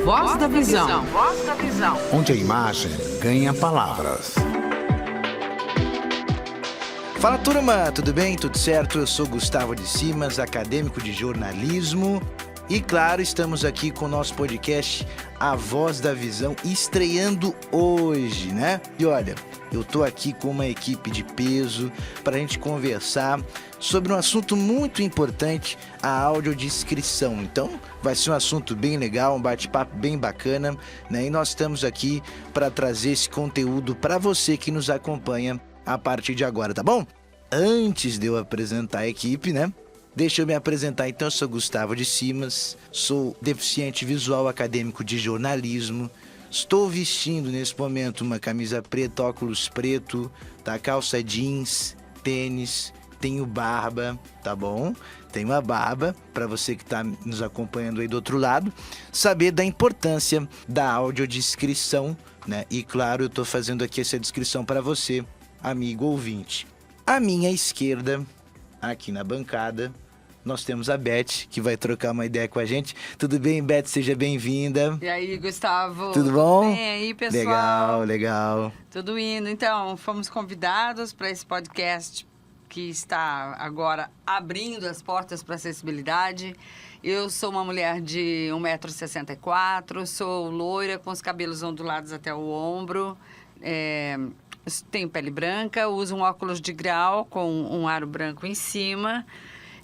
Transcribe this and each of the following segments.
Voz da Visão. Voz da Visão. Onde a imagem ganha palavras. Fala, turma, tudo bem? Tudo certo? Eu sou Gustavo de Simas, acadêmico de jornalismo. E claro, estamos aqui com o nosso podcast A Voz da Visão, estreando hoje, né? E olha, eu tô aqui com uma equipe de peso para a gente conversar sobre um assunto muito importante, a audiodescrição. Então, vai ser um assunto bem legal, um bate-papo bem bacana, né? E nós estamos aqui para trazer esse conteúdo para você que nos acompanha a partir de agora, tá bom? Antes de eu apresentar a equipe, né? Deixa eu me apresentar, então. Eu sou Gustavo de Simas, sou deficiente visual acadêmico de jornalismo. Estou vestindo nesse momento uma camisa preta, óculos preto, tá? Calça jeans, tênis, tenho barba, tá bom? Tenho uma barba, para você que está nos acompanhando aí do outro lado, saber da importância da audiodescrição, né? E claro, eu estou fazendo aqui essa descrição para você, amigo ouvinte. À minha esquerda, aqui na bancada, nós temos a Beth, que vai trocar uma ideia com a gente. Tudo bem, Beth? Seja bem-vinda. E aí, Gustavo? Tudo bom? Bem aí, pessoal? Legal. Tudo indo. Então, fomos convidados para esse podcast que está agora abrindo as portas para acessibilidade. Eu sou uma mulher de 1,64 m, sou loira, com os cabelos ondulados até o ombro, tenho pele branca, uso um óculos de grau com um aro branco em cima.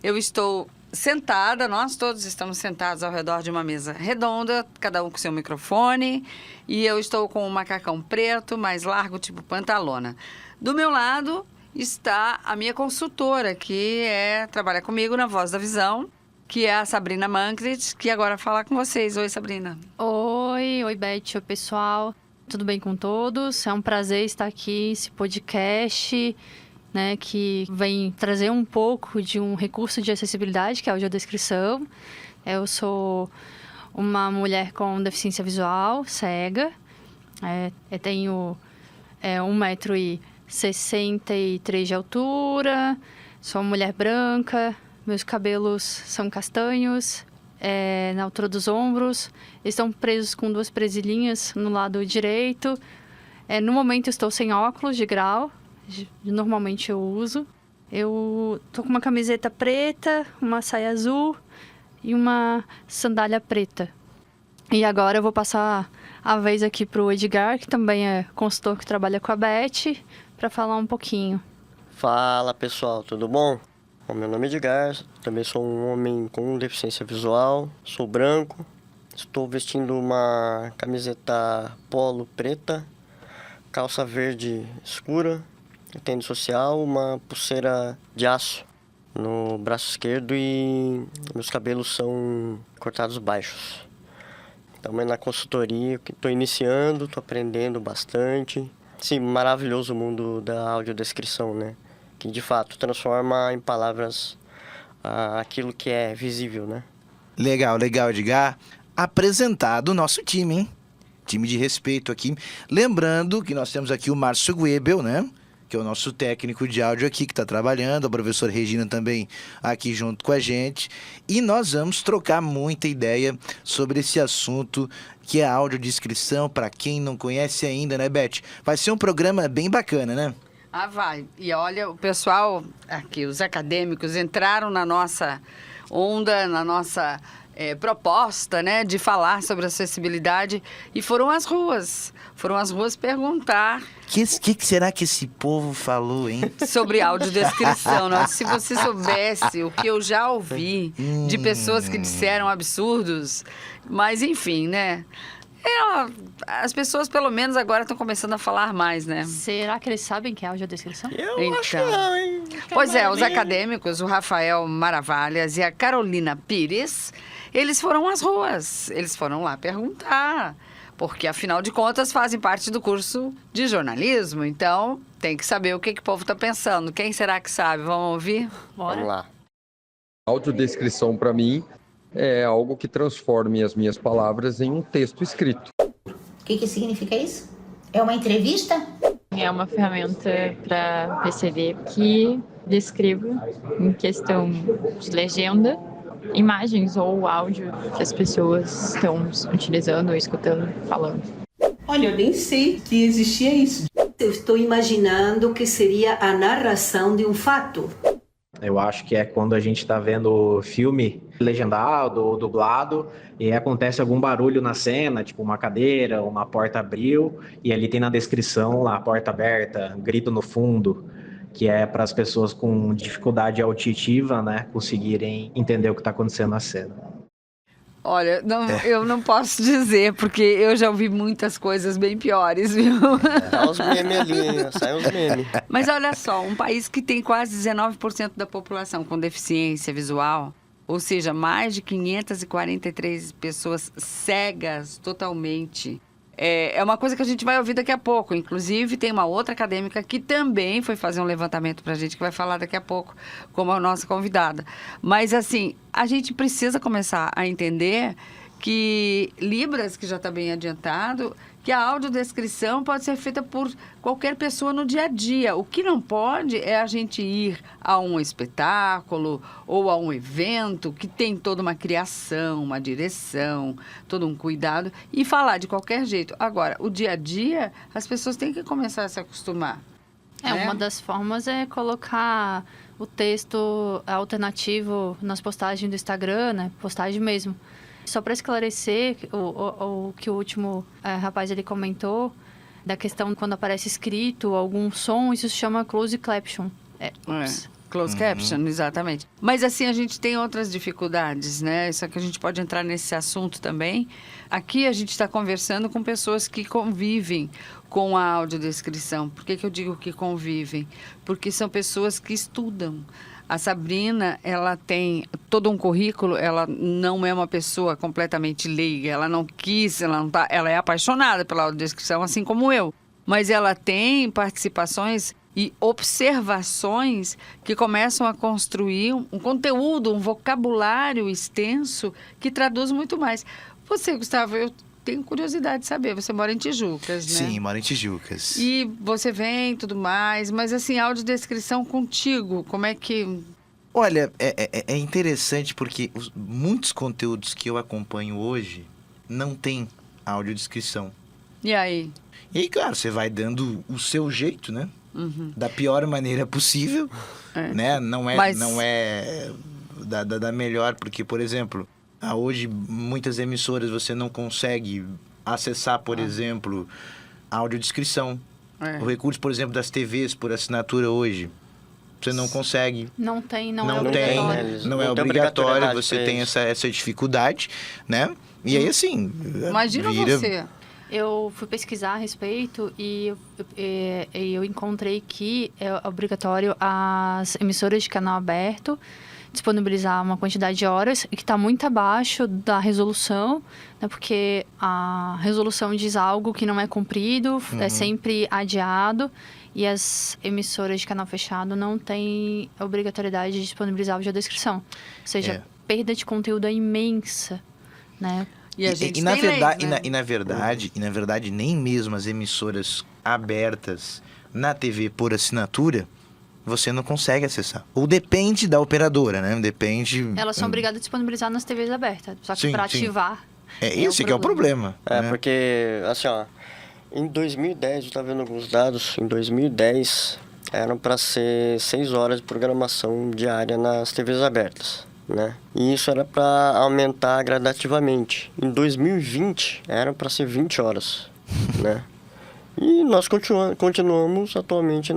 Eu estou sentada, nós todos estamos sentados ao redor de uma mesa redonda, cada um com seu microfone, e eu estou com um macacão preto, mais largo, tipo pantalona. Do meu lado está a minha consultora, que trabalha comigo na Voz da Visão, que é a Sabrina Mankrit, que agora fala com vocês. Oi, Sabrina. Oi, Beth, oi, pessoal. Tudo bem com todos? É um prazer estar aqui nesse podcast, né, que vem trazer um pouco de um recurso de acessibilidade, que é a audiodescrição. Eu sou uma mulher com deficiência visual, cega. Eu tenho 1,63 m de altura, sou uma mulher branca, meus cabelos são castanhos, na altura dos ombros, estão presos com 2 presilhinhas no lado direito. No momento estou sem óculos de grau, normalmente eu uso. Eu tô com uma camiseta preta, uma saia azul e uma sandália preta. E agora eu vou passar a vez aqui pro Edgar, que também é consultor que trabalha com a Beth, para falar um pouquinho. Fala, pessoal, tudo bom? Bom, meu nome é Edgar, também sou um homem com deficiência visual, sou branco, estou vestindo uma camiseta polo preta, calça verde escura, tênis social, uma pulseira de aço no braço esquerdo e meus cabelos são cortados baixos. Também na consultoria, que estou iniciando, estou aprendendo bastante. Esse maravilhoso mundo da audiodescrição, né? Que de fato transforma em palavras aquilo que é visível, né? Legal, Edgar. Apresentado o nosso time, hein? Time de respeito aqui. Lembrando que nós temos aqui o Márcio Guebel, né? Que é o nosso técnico de áudio aqui, que está trabalhando, a professora Regina também aqui junto com a gente. E nós vamos trocar muita ideia sobre esse assunto que é a audiodescrição, para quem não conhece ainda, né, Beth? Vai ser um programa bem bacana, né? Ah, vai. E olha, o pessoal aqui, os acadêmicos, entraram na nossa onda, na nossa proposta, né, de falar sobre acessibilidade e foram às ruas perguntar. Que será que esse povo falou, hein? Sobre audiodescrição. Nossa, se você soubesse o que eu já ouvi de pessoas que disseram absurdos, mas enfim, né? As pessoas, pelo menos, agora estão começando a falar mais, né? Será que eles sabem que é audiodescrição? Eu acho que não, hein? Pois é, os acadêmicos, o Rafael Maravalhas e a Carolina Pires, eles foram às ruas, eles foram lá perguntar, porque, afinal de contas, fazem parte do curso de jornalismo, então tem que saber o que o povo está pensando. Quem será que sabe? Vamos ouvir? Bora. Vamos lá. Audiodescrição, para mim, é algo que transforme as minhas palavras em um texto escrito. O que significa isso? É uma entrevista? É uma ferramenta para perceber que descrevo em questão de legenda imagens ou áudio que as pessoas estão utilizando ou escutando, falando. Olha, eu nem sei que existia isso. Eu estou imaginando que seria a narração de um fato. Eu acho que é quando a gente está vendo filme legendado ou dublado e acontece algum barulho na cena, tipo uma cadeira, uma porta abriu e ali tem na descrição lá, porta aberta, grito no fundo, que é para as pessoas com dificuldade auditiva, né, conseguirem entender o que está acontecendo na cena. Olha, eu não posso dizer, porque eu já ouvi muitas coisas bem piores, viu? Sai os memes ali, sai os memes. Mas olha só, um país que tem quase 19% da população com deficiência visual, ou seja, mais de 543 pessoas cegas totalmente. É uma coisa que a gente vai ouvir daqui a pouco. Inclusive, tem uma outra acadêmica que também foi fazer um levantamento para a gente, que vai falar daqui a pouco, como a nossa convidada. Mas, assim, a gente precisa começar a entender que Libras, que já está bem adiantado, que a audiodescrição pode ser feita por qualquer pessoa no dia a dia. O que não pode é a gente ir a um espetáculo ou a um evento que tem toda uma criação, uma direção, todo um cuidado e falar de qualquer jeito. Agora, o dia a dia, as pessoas têm que começar a se acostumar. Né? Uma das formas é colocar o texto alternativo nas postagens do Instagram, né? Postagem mesmo. Só para esclarecer o que o último rapaz ele comentou, da questão quando aparece escrito algum som, isso se chama closed caption. Closed caption, exatamente. Mas assim, a gente tem outras dificuldades, né? Só que a gente pode entrar nesse assunto também. Aqui a gente está conversando com pessoas que convivem com a audiodescrição. Por que eu digo que convivem? Porque são pessoas que estudam. A Sabrina, ela tem todo um currículo, ela não é uma pessoa completamente leiga, ela não quis, ela é apaixonada pela audiodescrição, assim como eu. Mas ela tem participações e observações que começam a construir um conteúdo, um vocabulário extenso que traduz muito mais. Você, Gustavo, eu tenho curiosidade de saber, você mora em Tijucas, né? Sim, moro em Tijucas. E você vem e tudo mais, mas assim, audiodescrição contigo, como é que... Olha, é interessante porque muitos conteúdos que eu acompanho hoje não tem audiodescrição. E aí? E aí, claro, você vai dando o seu jeito, né? Uhum. Da pior maneira possível, né? Não é da melhor, porque, por exemplo, hoje muitas emissoras você não consegue acessar, por exemplo, a audiodescrição. O recurso, por exemplo, das TVs por assinatura hoje, você não consegue. Não é obrigatório. Não é obrigatório, você tem essa dificuldade, né? E aí, assim... Imagina você... Eu fui pesquisar a respeito e eu encontrei que é obrigatório as emissoras de canal aberto disponibilizar uma quantidade de horas que está muito abaixo da resolução, né, porque a resolução diz algo que não é cumprido, é sempre adiado, e as emissoras de canal fechado não têm a obrigatoriedade de disponibilizar a audiodescrição. Ou seja, perda de conteúdo é imensa, né? Na verdade, nem mesmo as emissoras abertas na TV por assinatura, você não consegue acessar. Ou depende da operadora, né? Depende... Elas são obrigadas a disponibilizar nas TVs abertas. Só que para ativar... Esse que é o problema. Né? Porque, assim, ó, em 2010, eu estava vendo alguns dados, em 2010 eram para ser 6 horas de programação diária nas TVs abertas. Né? E isso era para aumentar gradativamente. Em 2020 era para ser 20 horas, né? E nós continuamos atualmente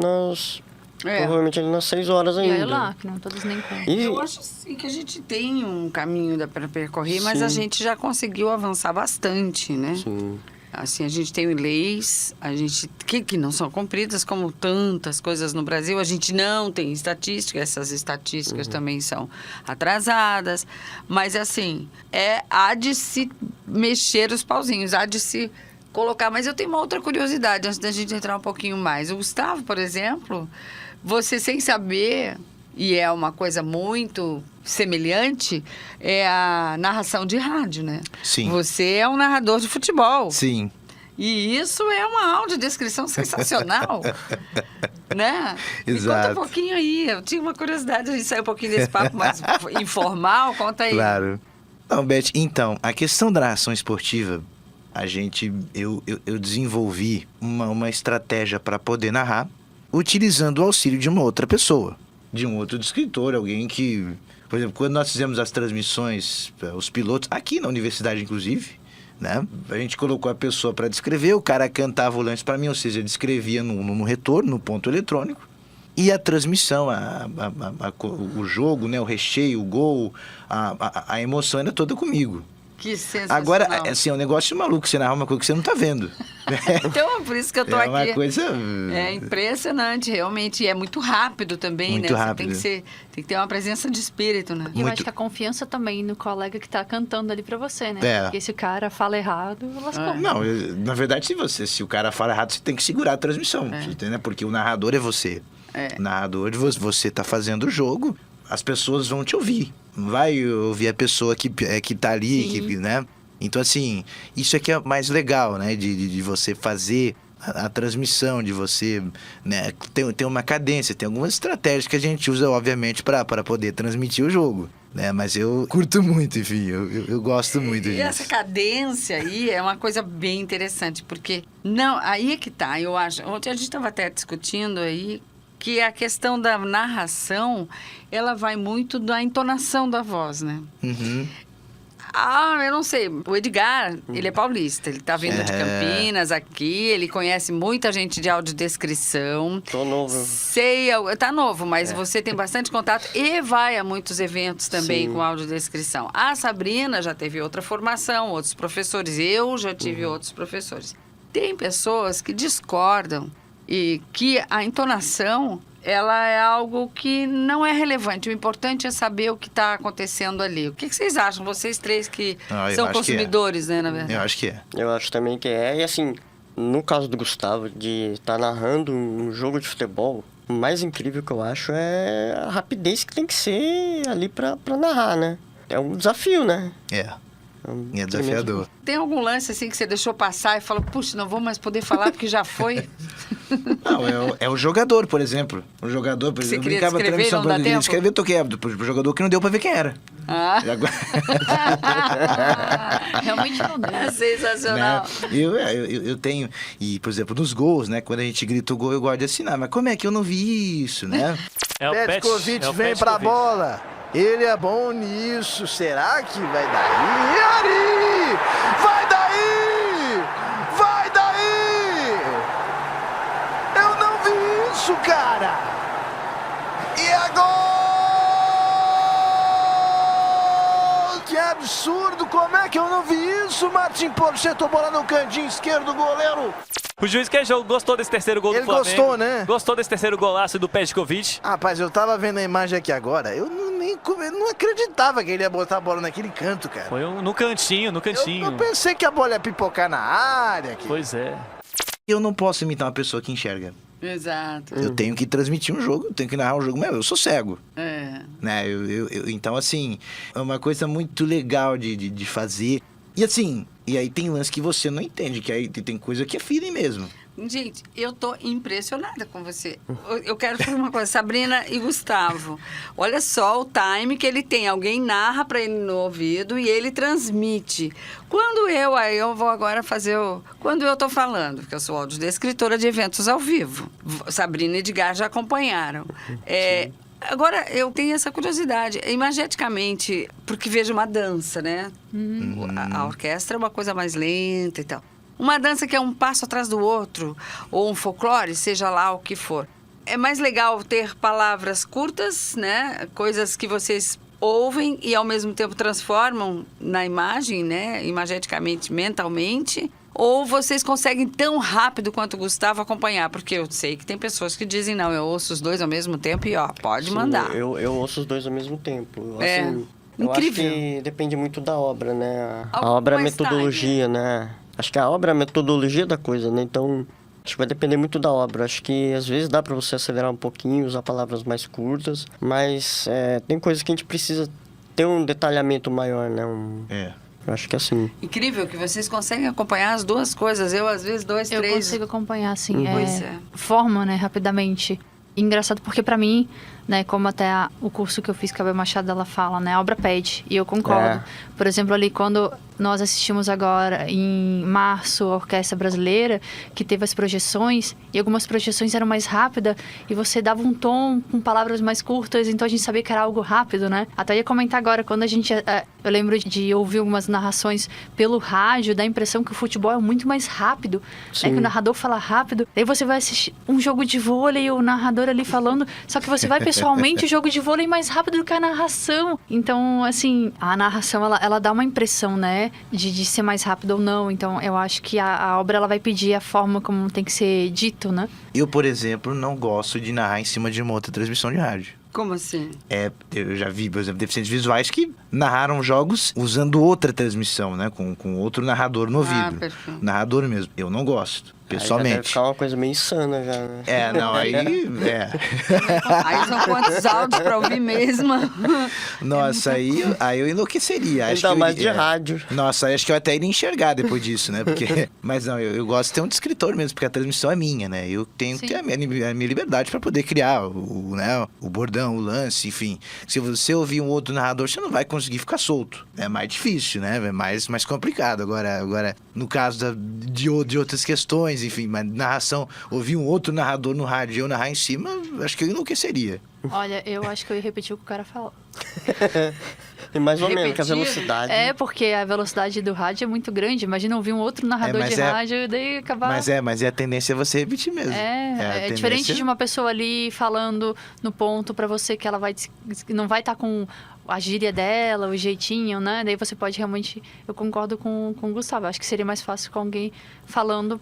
provavelmente nas 6 horas ainda. E olha lá, que não todos nem contam. Eu acho sim que a gente tem um caminho para percorrer, mas a gente já conseguiu avançar bastante, né? Sim. Assim, a gente tem leis, que não são cumpridas, como tantas coisas no Brasil. A gente não tem estatística, essas estatísticas também são atrasadas. Mas, assim, há de se mexer os pauzinhos, há de se colocar. Mas eu tenho uma outra curiosidade, antes da gente entrar um pouquinho mais. O Gustavo, por exemplo, você sem saber... E é uma coisa muito semelhante, é a narração de rádio, né? Sim. Você é um narrador de futebol. Sim. E isso é uma audiodescrição sensacional. Né? Exato. Me conta um pouquinho aí. Eu tinha uma curiosidade, a gente saiu um pouquinho desse papo mais informal. Conta aí. Claro. Não, Beth, então, a questão da narração esportiva, eu desenvolvi uma estratégia para poder narrar utilizando o auxílio de uma outra pessoa, de um outro escritor, alguém que... Por exemplo, quando nós fizemos as transmissões, os pilotos, aqui na universidade, inclusive, né? A gente colocou a pessoa para descrever, o cara cantava o lance para mim, ou seja, ele descrevia no retorno, no ponto eletrônico, e a transmissão, o jogo, né? O recheio, o gol, a emoção era toda comigo. Que sensacional. Agora, assim, é um negócio maluco, você narrar uma coisa que você não tá vendo. Então, por isso que eu tô aqui. É uma coisa... É impressionante, realmente. E é muito rápido também, muito né? Rápido. Tem que ter uma presença de espírito, né? E eu acho que a confiança também no colega que tá cantando ali pra você, né? Porque se o cara fala errado, lascou. Não, na verdade, se o cara fala errado, você tem que segurar a transmissão, entendeu? Porque o narrador é você. O narrador, você tá fazendo o jogo, as pessoas vão te ouvir. Não vai ouvir a pessoa que tá ali, né? Então, assim, isso aqui é mais legal, né? De você fazer a transmissão, de você, né? Tem uma cadência, tem algumas estratégias que a gente usa, obviamente, para poder transmitir o jogo, né? Mas eu curto muito, enfim, eu gosto muito disso. E essa cadência aí é uma coisa bem interessante, porque... Não, aí é que tá, eu acho... Ontem a gente estava até discutindo aí que a questão da narração, ela vai muito da entonação da voz, né? Uhum. Eu não sei. O Edgar, ele é paulista. Ele tá vindo de Campinas aqui. Ele conhece muita gente de audiodescrição. Tô novo. Tá novo, mas você tem bastante contato e vai a muitos eventos também com audiodescrição. A Sabrina já teve outra formação, outros professores. Eu já tive outros professores. Tem pessoas que discordam e que a entonação, ela é algo que não é relevante. O importante é saber o que está acontecendo ali. O que vocês acham? Vocês três que são consumidores, né, na verdade? Eu acho que é. Eu acho também que é. E assim, no caso do Gustavo, de estar narrando um jogo de futebol, o mais incrível que eu acho é a rapidez que tem que ser ali para narrar, né? É um desafio, né? É desafiador. Tem algum lance assim que você deixou passar e falou, puxa, não vou mais poder falar porque já foi? Não, é o jogador, por exemplo. O jogador, por exemplo, você queria descrever, não dá tempo? Escrever, toquei pro jogador que não deu pra ver quem era. Realmente não deu. É sensacional. Né? Eu tenho, e por exemplo, nos gols, né? Quando a gente grita o gol, eu gosto de assinar. Mas como é que eu não vi isso, né? Petkovic vem pra bola. Ele é bom nisso. Será que vai daí? Ari! Vai daí! Vai daí! Eu não vi isso, cara! E é gol! Que absurdo! Como é que eu não vi isso? Martin Porchetto, bola no cantinho esquerdo do goleiro. O juiz que gostou desse terceiro gol do Flamengo. Ele gostou, né? Gostou desse terceiro golaço do Petkovic. Rapaz, eu tava vendo a imagem aqui agora. Eu não acreditava que ele ia botar a bola naquele canto, cara. Foi no cantinho. Eu pensei que a bola ia pipocar na área. Aqui. Pois é. Eu não posso imitar uma pessoa que enxerga. Exato. Eu tenho que transmitir um jogo, eu tenho que narrar um jogo. Eu sou cego. Né? Então, assim, é uma coisa muito legal de fazer. E assim, e aí tem lance que você não entende, que aí tem coisa que é feeling mesmo. Gente, eu tô impressionada com você. Eu quero fazer uma coisa, Sabrina e Gustavo. Olha só o time que ele tem. Alguém narra para ele no ouvido e ele transmite. Quando eu vou agora fazer quando eu tô falando, porque eu sou audiodescritora de eventos ao vivo. Sabrina e Edgar já acompanharam. Agora, eu tenho essa curiosidade. Imageticamente, porque vejo uma dança, né? A orquestra é uma coisa mais lenta e tal. Uma dança que é um passo atrás do outro, ou um folclore, seja lá o que for. É mais legal ter palavras curtas, né? Coisas que vocês ouvem e, ao mesmo tempo, transformam na imagem, né? Imageticamente, mentalmente. Ou vocês conseguem tão rápido quanto o Gustavo acompanhar? Porque eu sei que tem pessoas que dizem, não, eu ouço os dois ao mesmo tempo e, pode mandar. Eu ouço os dois ao mesmo tempo. Assim, incrível. Eu acho que depende muito da obra, né? A obra é a metodologia, né? Acho que a obra é a metodologia da coisa, né? Então, acho que vai depender muito da obra. Acho que, às vezes, dá para você acelerar um pouquinho, usar palavras mais curtas. Mas tem coisas que a gente precisa ter um detalhamento maior, né? Eu acho que é assim. Incrível que vocês conseguem acompanhar as duas coisas. Eu, às vezes, 2, 3... Eu consigo acompanhar, assim, Pois é. forma, né, rapidamente. Engraçado porque pra mim, né, como até o curso que eu fiz com a Bel Machado, ela fala, né, a obra pede, e eu concordo. Por exemplo, ali quando nós assistimos agora em março a Orquestra Brasileira, que teve as projeções, e algumas projeções eram mais rápidas, e você dava um tom com palavras mais curtas, então a gente sabia que era algo rápido, né? Até ia comentar agora, quando a gente... Eu lembro de ouvir algumas narrações pelo rádio, dá a impressão que o futebol é muito mais rápido, né, que o narrador fala rápido, aí você vai assistir um jogo de vôlei, o narrador ali falando, só que você vai pessoalmente, o jogo de vôlei é mais rápido do que a narração. Então, assim, a narração, ela dá uma impressão, né, de ser mais rápido ou não. Então, eu acho que a obra, ela vai pedir a forma como tem que ser dito, né? Eu, por exemplo, não gosto de narrar em cima de uma outra transmissão de rádio. Como assim? Eu já vi, por exemplo, deficientes visuais que narraram jogos usando outra transmissão, né? Com outro narrador no ouvido. Perfeito. Narrador mesmo. Eu não gosto, pessoalmente. Aí deve ficar uma coisa meio insana já, né? Aí são quantos áudios pra ouvir mesmo? Nossa, aí eu enlouqueceria. Ainda mais de rádio. Nossa, acho que eu até iria enxergar depois disso, né? Porque... Mas não, eu gosto de ter um descritor mesmo, porque a transmissão é minha, né? Eu tenho que ter a minha liberdade pra poder criar o bordão, o lance, enfim. Se você ouvir um outro narrador, você não vai conseguir ficar solto. É mais difícil, né? É mais complicado. Agora no caso de outras questões, enfim, mas narração, ouvir um outro narrador no rádio e eu narrar em cima, acho que eu enlouqueceria. Olha, eu acho que eu ia repetir o que o cara falou. E mais ou menos, que a velocidade... porque a velocidade do rádio é muito grande. Imagina ouvir um outro narrador de rádio e daí acabar... Mas a tendência é você repetir mesmo. É diferente de uma pessoa ali falando no ponto pra você que ela não vai estar com a gíria dela, o jeitinho, né? Daí você pode realmente... Eu concordo com o Gustavo. Acho que seria mais fácil com alguém falando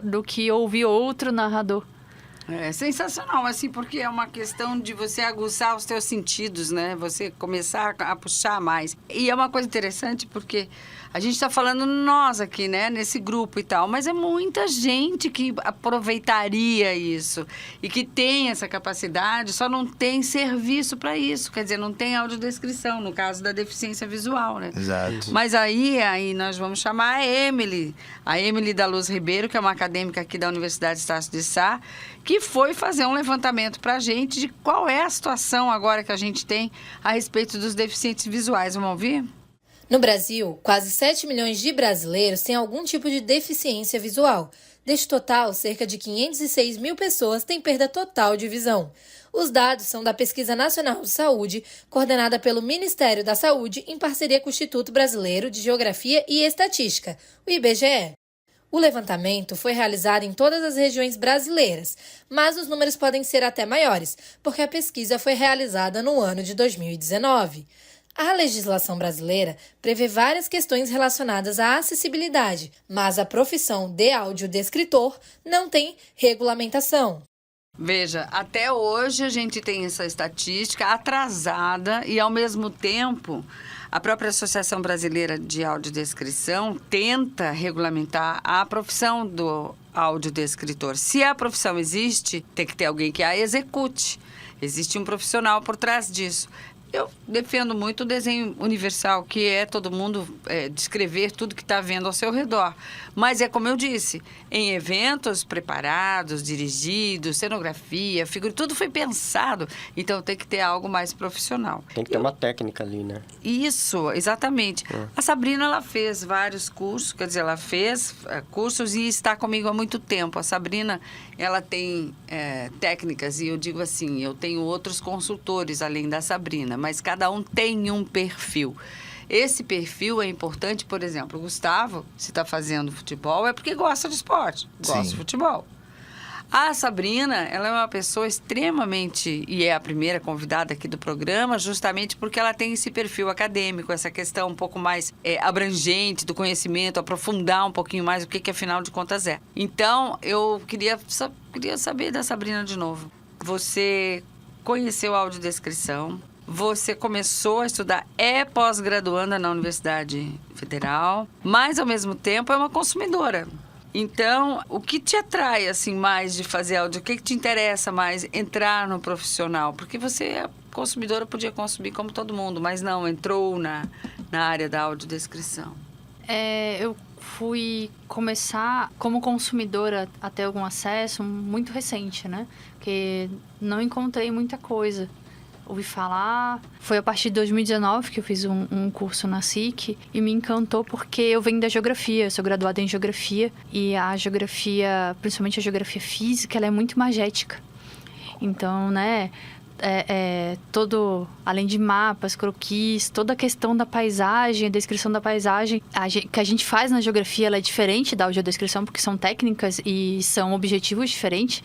do que ouvir outro narrador. É sensacional, assim, porque é uma questão de você aguçar os teus sentidos, né? Você começar a puxar mais. E é uma coisa interessante porque a gente está falando nós aqui, né? Nesse grupo e tal, mas é muita gente que aproveitaria isso e que tem essa capacidade, só não tem serviço para isso. Quer dizer, não tem audiodescrição, no caso da deficiência visual, né? Exato. Mas aí nós vamos chamar a Emily da Luz Ribeiro, que é uma acadêmica aqui da Universidade Estácio de Sá, que foi fazer um levantamento para a gente de qual é a situação agora que a gente tem a respeito dos deficientes visuais. Vamos ouvir? No Brasil, quase 7 milhões de brasileiros têm algum tipo de deficiência visual. Deste total, cerca de 506 mil pessoas têm perda total de visão. Os dados são da Pesquisa Nacional de Saúde, coordenada pelo Ministério da Saúde em parceria com o Instituto Brasileiro de Geografia e Estatística, o IBGE. O levantamento foi realizado em todas as regiões brasileiras, mas os números podem ser até maiores, porque a pesquisa foi realizada no ano de 2019. A legislação brasileira prevê várias questões relacionadas à acessibilidade, mas a profissão de audiodescritor não tem regulamentação. Veja, até hoje a gente tem essa estatística atrasada e, ao mesmo tempo, a própria Associação Brasileira de Audiodescrição tenta regulamentar a profissão do audiodescritor. Se a profissão existe, tem que ter alguém que a execute. Existe um profissional por trás disso. Eu defendo muito o desenho universal, que é todo mundo descrever tudo que está vendo ao seu redor. Mas é como eu disse, em eventos preparados, dirigidos, cenografia, figura, tudo foi pensado. Então tem que ter algo mais profissional. Tem que ter uma técnica ali, né? Isso, exatamente. A Sabrina, ela fez vários cursos, quer dizer, ela fez cursos e está comigo há muito tempo. A Sabrina, ela tem técnicas, e eu digo assim, eu tenho outros consultores além da Sabrina, mas cada um tem um perfil. Esse perfil é importante, por exemplo, o Gustavo, se está fazendo futebol, é porque gosta de esporte, gosta de futebol. A Sabrina, ela é uma pessoa extremamente, e é a primeira convidada aqui do programa, justamente porque ela tem esse perfil acadêmico, essa questão um pouco mais abrangente do conhecimento, aprofundar um pouquinho mais o que afinal de contas é. Então, eu queria saber da Sabrina de novo. Você conheceu a audiodescrição, você começou a estudar, pós-graduanda na Universidade Federal, mas, ao mesmo tempo, é uma consumidora. Então, o que te atrai, assim, mais de fazer áudio? O que te interessa mais entrar no profissional? Porque você é consumidora, podia consumir como todo mundo, mas não, entrou na área da audiodescrição. Eu fui começar como consumidora a ter algum acesso muito recente, né? Porque não encontrei muita coisa. Ouvi falar. Foi a partir de 2019 que eu fiz um curso na SIC e me encantou porque eu venho da geografia, eu sou graduada em geografia e a geografia, principalmente a geografia física, ela é muito imagética. Então, né, além de mapas, croquis, toda a questão da paisagem, a descrição da paisagem, que a gente faz na geografia, ela é diferente da audiodescrição porque são técnicas e são objetivos diferentes.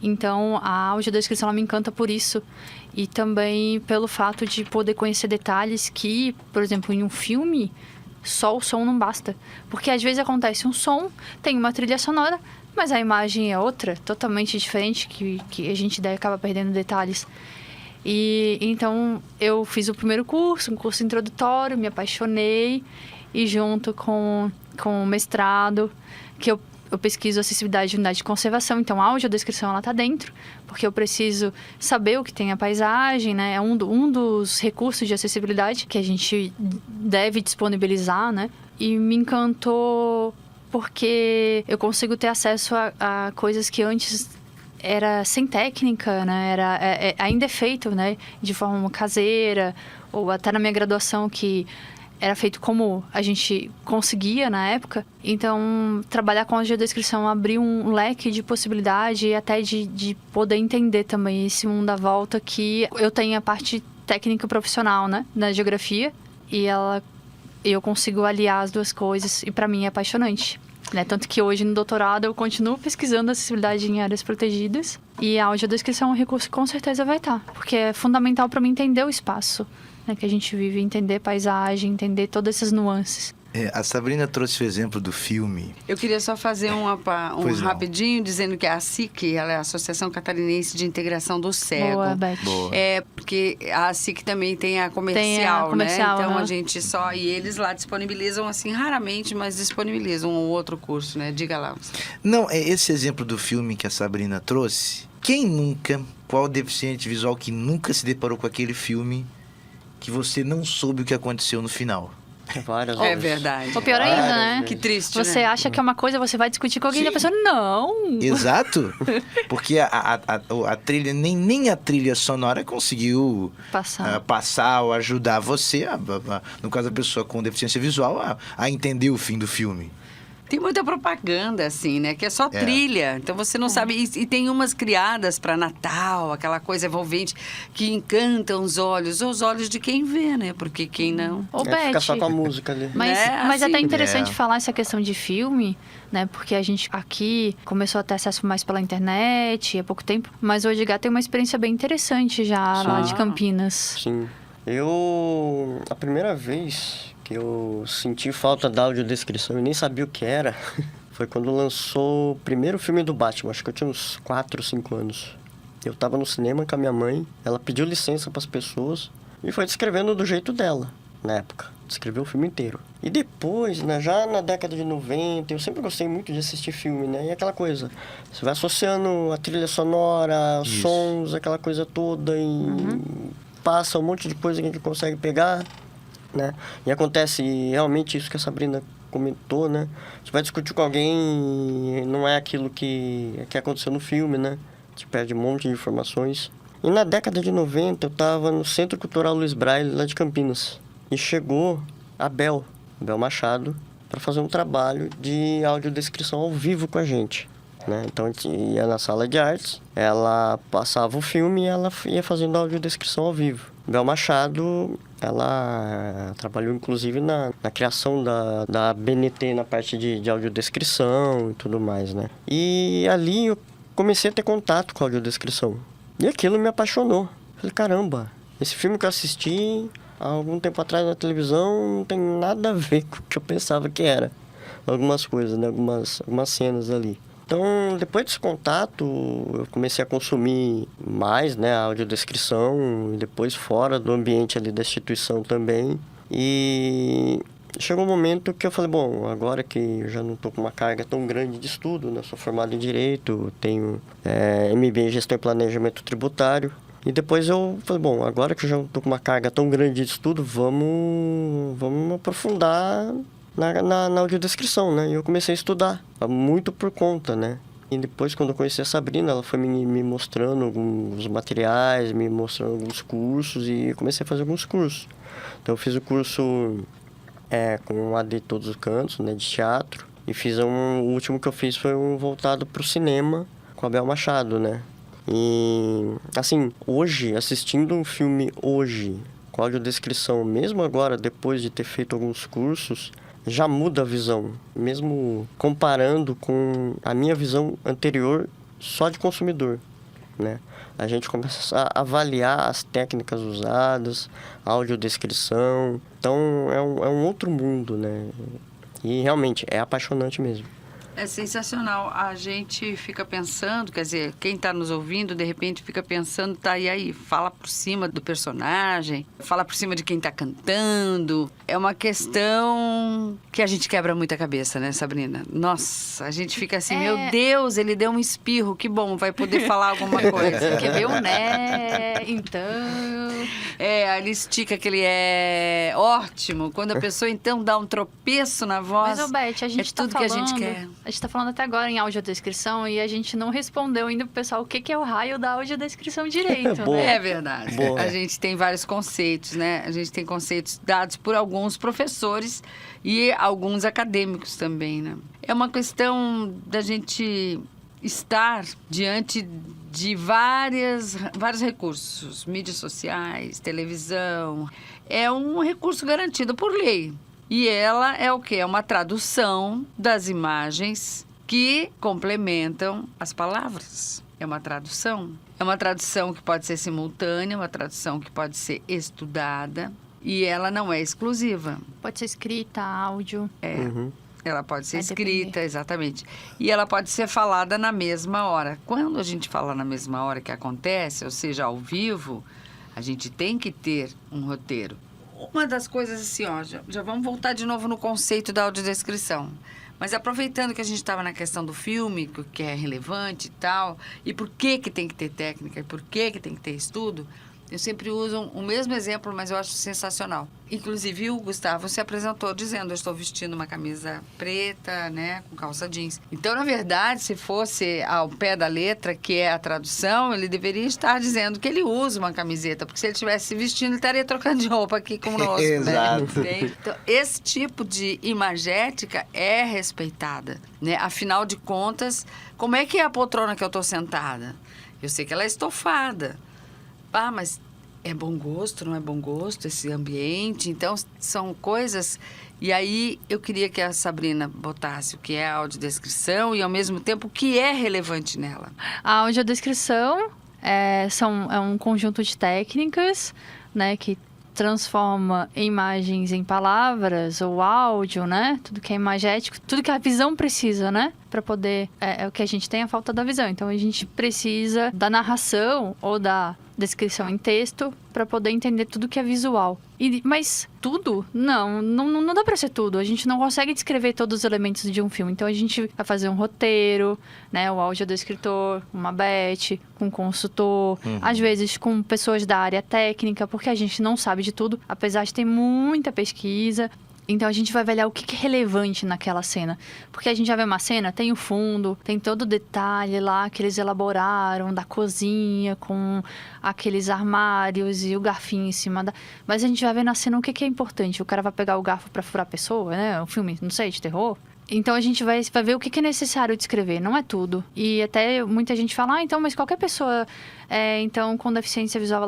Então, a audiodescrição ela me encanta por isso. E também pelo fato de poder conhecer detalhes que, por exemplo, em um filme, só o som não basta. Porque às vezes acontece um som, tem uma trilha sonora, mas a imagem é outra, totalmente diferente, que a gente daí acaba perdendo detalhes. E então eu fiz o primeiro curso, um curso introdutório, me apaixonei. E junto com o mestrado, que eu pesquiso acessibilidade de unidade de conservação, então a audiodescrição ela está dentro, porque eu preciso saber o que tem a paisagem, né? É um dos recursos de acessibilidade que a gente deve disponibilizar, né? E me encantou porque eu consigo ter acesso a coisas que antes era sem técnica, né? Ainda é feito, né? De forma caseira, ou até na minha graduação que era feito como a gente conseguia na época. Então, trabalhar com a audiodescrição abriu um leque de possibilidade e até de poder entender também esse mundo à volta que eu tenho a parte técnica profissional, né, da geografia, e eu consigo aliar as duas coisas e para mim é apaixonante. Né? Tanto que hoje no doutorado eu continuo pesquisando acessibilidade em áreas protegidas e a audiodescrição é um recurso que com certeza vai estar, porque é fundamental para mim entender o espaço, né, que a gente vive, entender paisagem, entender todas essas nuances. A Sabrina trouxe o exemplo do filme. Eu queria só fazer um rapidinho, dizendo que a ASIC, ela é a Associação Catarinense de Integração do Cego. Boa, Beth. Boa. Porque a ASIC também tem a comercial, tem a comercial, né? Então né? a gente só... E eles lá disponibilizam, assim, raramente, mas disponibilizam um outro curso, né? Diga lá. Não, esse exemplo do filme que a Sabrina trouxe, qual deficiente visual que nunca se deparou com aquele filme que você não soube o que aconteceu no final? Várias É verdade. Ou pior ainda, né? Que triste, Você né? acha que é uma coisa, você vai discutir com alguém e a pessoa, não. Exato. Porque a trilha, nem a trilha sonora conseguiu passar ou ajudar você, no caso a pessoa com deficiência visual, a entender o fim do filme. Tem muita propaganda, assim, né? Que é só trilha. Então, você não sabe... E tem umas criadas para Natal, aquela coisa envolvente que encantam os olhos de quem vê, né? Porque quem não... Ô, Fica só com a música ali. Mas assim, é até interessante falar essa questão de filme, né? Porque a gente aqui começou a ter acesso mais pela internet há pouco tempo. Mas o Edgar tem uma experiência bem interessante já lá de Campinas. Sim. A primeira vez que eu senti falta da audiodescrição e nem sabia o que era, foi quando lançou o primeiro filme do Batman. Acho que eu tinha uns 4 ou 5 anos. Eu tava no cinema com a minha mãe, ela pediu licença para as pessoas e foi descrevendo do jeito dela, na época. Descreveu o filme inteiro. E depois, né, já na década de 90, eu sempre gostei muito de assistir filme, né? E aquela coisa, você vai associando a trilha sonora, os sons, aquela coisa toda e passa um monte de coisa que a gente consegue pegar, né? E acontece realmente isso que a Sabrina comentou, né? Você vai discutir com alguém, não é aquilo que aconteceu no filme, né? Você perde um monte de informações. E na década de 90, eu estava no Centro Cultural Luiz Braille, lá de Campinas. E chegou a Bel Machado, para fazer um trabalho de audiodescrição ao vivo com a gente, né? Então, a gente ia na sala de artes, ela passava o filme e ela ia fazendo a audiodescrição ao vivo. Bel Machado, ela trabalhou inclusive na criação da BNT na parte de audiodescrição e tudo mais, né? E ali eu comecei a ter contato com a audiodescrição. E aquilo me apaixonou. Falei, caramba, esse filme que eu assisti há algum tempo atrás na televisão não tem nada a ver com o que eu pensava que era. Algumas coisas, né? Algumas cenas ali. Então, depois desse contato, eu comecei a consumir mais, né, a audiodescrição, e depois fora do ambiente ali da instituição também. E chegou um momento que eu falei, bom, agora que eu já não estou com uma carga tão grande de estudo, né, eu sou formado em Direito, tenho MBA em Gestão e Planejamento Tributário. E depois eu falei, bom, agora que eu já não estou com uma carga tão grande de estudo, vamos aprofundar na audiodescrição, né? E eu comecei a estudar, muito por conta, né? E depois, quando eu conheci a Sabrina, ela foi me mostrando alguns materiais, me mostrando alguns cursos e eu comecei a fazer alguns cursos. Então, eu fiz o curso com AD Todos os Cantos, né, de teatro. E fiz o último que eu fiz foi um voltado para o cinema, com Abel Machado, né? E, assim, hoje, assistindo um filme hoje, com audiodescrição, mesmo agora, depois de ter feito alguns cursos, já muda a visão, mesmo comparando com a minha visão anterior só de consumidor, né? A gente começa a avaliar as técnicas usadas, a audiodescrição, então é um outro mundo, né? E realmente é apaixonante mesmo. É sensacional. A gente fica pensando, quer dizer, quem está nos ouvindo, de repente fica pensando, tá, e aí? Fala por cima do personagem, fala por cima de quem está cantando. É uma questão que a gente quebra muita cabeça, né, Sabrina? Nossa, a gente fica assim, meu Deus, ele deu um espirro, que bom, vai poder falar alguma coisa. Quer ver o né? Então... ele estica que ele é ótimo. Quando a pessoa, então, dá um tropeço na voz, mas, Beth, a gente tudo que a gente quer. A gente tá falando até agora em audiodescrição e a gente não respondeu ainda pro pessoal o que é o raio da audiodescrição direito, né? É verdade. Boa. A gente tem vários conceitos, né? A gente tem conceitos dados por alguns professores e alguns acadêmicos também, né? É uma questão da gente estar diante de vários recursos, mídias sociais, televisão. É um recurso garantido por lei. E ela é o quê? É uma tradução das imagens que complementam as palavras. É uma tradução. É uma tradução que pode ser simultânea, uma tradução que pode ser estudada. E ela não é exclusiva. Pode ser escrita, áudio. Ela pode ser escrita, exatamente. E ela pode ser falada na mesma hora. Quando a gente fala na mesma hora que acontece, ou seja, ao vivo, a gente tem que ter um roteiro. Uma das coisas assim, já vamos voltar de novo no conceito da audiodescrição. Mas aproveitando que a gente estava na questão do filme, que é relevante e tal, e por que tem que ter técnica, e por que tem que ter estudo, eu sempre uso o mesmo exemplo, mas eu acho sensacional. Inclusive, o Gustavo se apresentou dizendo, eu estou vestindo uma camisa preta, né, com calça jeans. Então, na verdade, se fosse ao pé da letra, que é a tradução, ele deveria estar dizendo que ele usa uma camiseta, porque se ele estivesse se vestindo, ele estaria trocando de roupa aqui conosco. Exato. Né? Então, esse tipo de imagética é respeitada, né? Afinal de contas, como é que é a poltrona que eu estou sentada? Eu sei que ela é estofada. Ah, mas é bom gosto, não é bom gosto esse ambiente? Então, são coisas... E aí, eu queria que a Sabrina botasse o que é a audiodescrição e, ao mesmo tempo, o que é relevante nela. A audiodescrição é um conjunto de técnicas, né, que transforma imagens em palavras ou áudio, né? Tudo que é imagético, tudo que a visão precisa, né? Para poder... É o que a gente tem, a falta da visão. Então, a gente precisa da narração ou da descrição em texto para poder entender tudo que é visual. Mas tudo? Não dá para ser tudo. A gente não consegue descrever todos os elementos de um filme. Então, a gente vai fazer um roteiro, né? O audiodescritor, uma Beth, com um consultor, às vezes com pessoas da área técnica, porque a gente não sabe de tudo, apesar de ter muita pesquisa. Então, a gente vai avaliar o que é relevante naquela cena. Porque a gente já vê uma cena, tem o fundo, tem todo o detalhe lá que eles elaboraram da cozinha, com aqueles armários e o garfinho em cima da... Mas a gente vai ver na cena o que é importante. O cara vai pegar o garfo pra furar a pessoa, né? Um filme, não sei, de terror. Então, a gente vai ver o que é necessário descrever, não é tudo. E até muita gente fala, então, mas qualquer pessoa, então, com deficiência visual,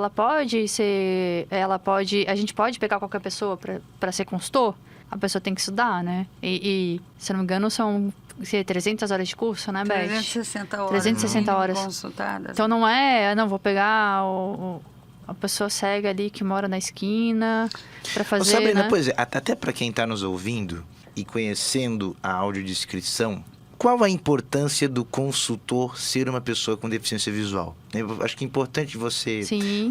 a gente pode pegar qualquer pessoa para ser consultor? A pessoa tem que estudar, né? E se não me engano, são 300 horas de curso, né, Beth? 360 horas. 360 horas. Consultadas. Então, não vou pegar a pessoa cega ali que mora na esquina para fazer, Sabrina, né? Pois é, até para quem está nos ouvindo e conhecendo a audiodescrição, qual a importância do consultor ser uma pessoa com deficiência visual? Eu acho que é importante você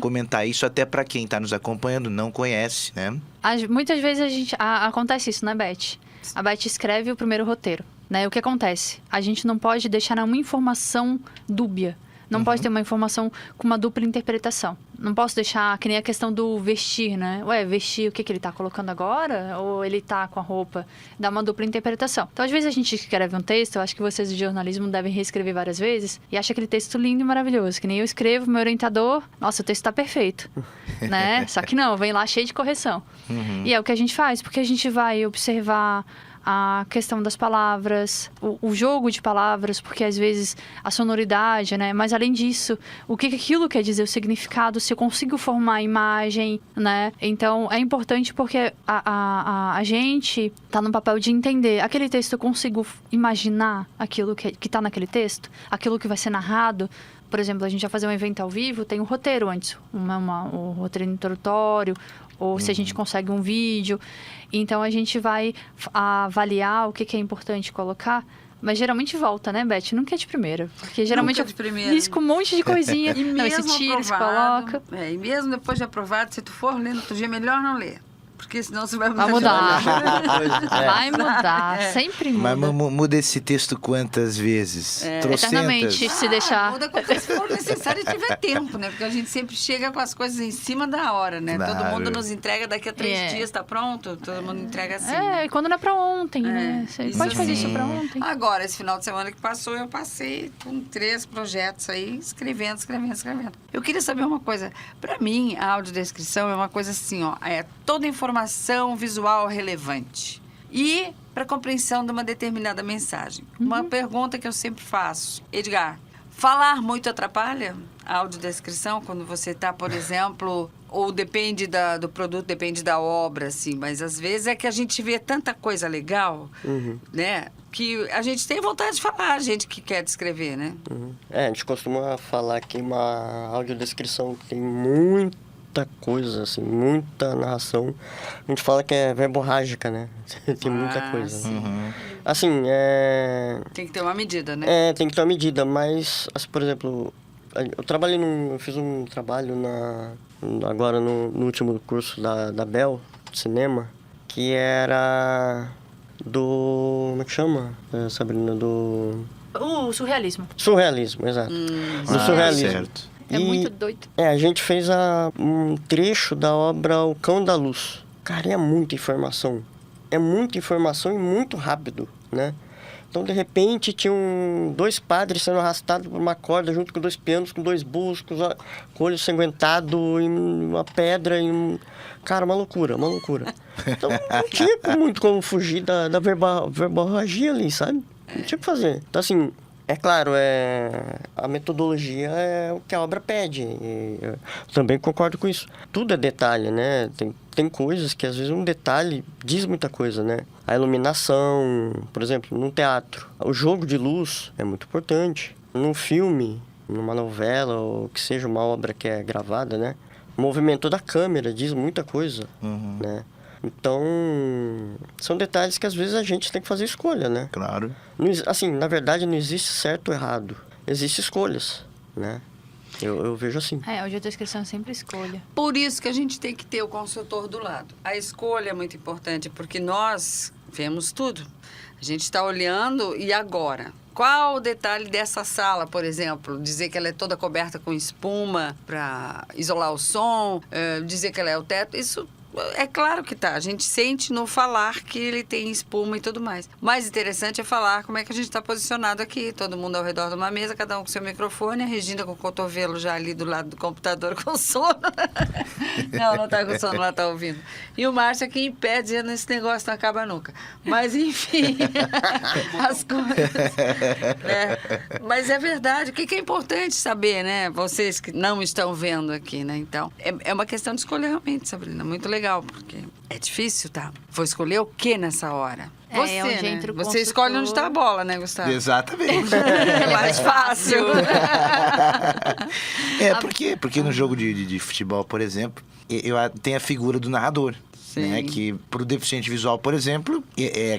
comentar isso, até para quem está nos acompanhando, não conhece, né? Muitas vezes acontece isso, né, Beth? A Beth escreve o primeiro roteiro, né? O que acontece? A gente não pode deixar nenhuma informação dúbia, Não pode ter uma informação com uma dupla interpretação. Não posso deixar, que nem a questão do vestir, né? Ué, vestir, o que ele tá colocando agora? Ou ele tá com a roupa? Dá uma dupla interpretação. Então, às vezes a gente escreve um texto, eu acho que vocês de jornalismo devem reescrever várias vezes, e acha aquele texto lindo e maravilhoso. Que nem eu escrevo, meu orientador, nossa, o texto tá perfeito, né? Só que não, vem lá cheio de correção. E é o que a gente faz, porque a gente vai observar a questão das palavras, o jogo de palavras, porque às vezes a sonoridade, né? Mas além disso, o que aquilo quer dizer, o significado, se eu consigo formar a imagem, né? Então, é importante porque a gente tá no papel de entender. Aquele texto, eu consigo imaginar aquilo que tá naquele texto? Aquilo que vai ser narrado? Por exemplo, a gente vai fazer um evento ao vivo, tem um roteiro antes, o roteiro introdutório, ou se a gente consegue um vídeo. Então, a gente vai avaliar o que é importante colocar. Mas geralmente volta, né, Beth? Nunca é de primeira. Porque geralmente eu risco um monte de coisinha. E não, mesmo isso tira, isso aprovado, coloca. e mesmo depois de aprovado, se tu for ler no outro dia, melhor não ler. Porque senão você vai Vai mudar. Vai mudar. Sempre muda. Mas muda esse texto quantas vezes? Trocentas? Eternamente, se deixar. Muda quantas for necessário e tiver tempo, né? Porque a gente sempre chega com as coisas em cima da hora, né? Claro. Todo mundo nos entrega daqui a 3 dias, tá pronto? Todo mundo entrega assim. E quando não é pra ontem, né? Você pode fazer isso pra ontem. Agora, esse final de semana que passou, eu passei com 3 projetos aí, escrevendo. Eu queria saber uma coisa. Pra mim, a audiodescrição é uma coisa assim, ó. É toda informação visual relevante. E para compreensão de uma determinada mensagem. Uma pergunta que eu sempre faço. Edgar, falar muito atrapalha a audiodescrição quando você está, por exemplo, ou depende do produto, depende da obra, assim, mas às vezes é que a gente vê tanta coisa legal, né, que a gente tem vontade de falar, a gente que quer descrever, né? A gente costuma falar que uma audiodescrição tem muita coisa, assim, muita narração. A gente fala que é verborrágica, né? Tem muita coisa. Assim, Tem que ter uma medida, né? Tem que ter uma medida, mas, assim, por exemplo, eu fiz um trabalho agora no último curso da Bel, de cinema, que era como é que chama, Sabrina? O surrealismo. Surrealismo, exato. Do surrealismo. Certo. É muito doido. A gente fez um trecho da obra O Cão da Luz. Cara, é muita informação. É muita informação e muito rápido, né? Então, de repente, tinham 2 padres sendo arrastados por uma corda junto com 2 pianos, com 2 burros, com o olho ensanguentado, em uma pedra, Cara, uma loucura. Então, não tinha muito como fugir da verborragia ali, sabe? Não tinha o que fazer. Então, assim, é claro, a metodologia é o que a obra pede. Eu também concordo com isso. Tudo é detalhe, né? Tem coisas que, às vezes, um detalhe diz muita coisa, né? A iluminação, por exemplo, num teatro. O jogo de luz é muito importante. Num filme, numa novela, ou que seja uma obra que é gravada, né? O movimento da câmera diz muita coisa, né? Então, são detalhes que às vezes a gente tem que fazer escolha, né? Claro. Assim, na verdade, não existe certo ou errado. Existem escolhas, né? Eu vejo assim. A audiodescrição é sempre escolha. Por isso que a gente tem que ter o consultor do lado. A escolha é muito importante, porque nós vemos tudo. A gente está olhando e agora? Qual o detalhe dessa sala, por exemplo? Dizer que ela é toda coberta com espuma para isolar o som, dizer que ela é o teto, isso... É claro que tá. A gente sente no falar que ele tem espuma e tudo mais. O mais interessante é falar como é que a gente está posicionado aqui. Todo mundo ao redor de uma mesa, cada um com seu microfone. A Regina com o cotovelo já ali do lado do computador com sono. Não tá com sono, ela tá ouvindo. E o Márcio aqui em pé dizendo esse negócio não acaba nunca. Mas enfim, as coisas... Mas é verdade. O que é importante saber, né? Vocês que não estão vendo aqui, né? Então, é uma questão de escolha realmente, Sabrina. Muito legal, porque é difícil, tá? Vou escolher o que nessa hora? Você, onde né? entra o Você consultor. escolhe onde está a bola, né, Gustavo? Exatamente. É mais fácil. Porque no jogo de futebol, por exemplo, tem a figura do narrador. Né, que pro deficiente visual, por exemplo,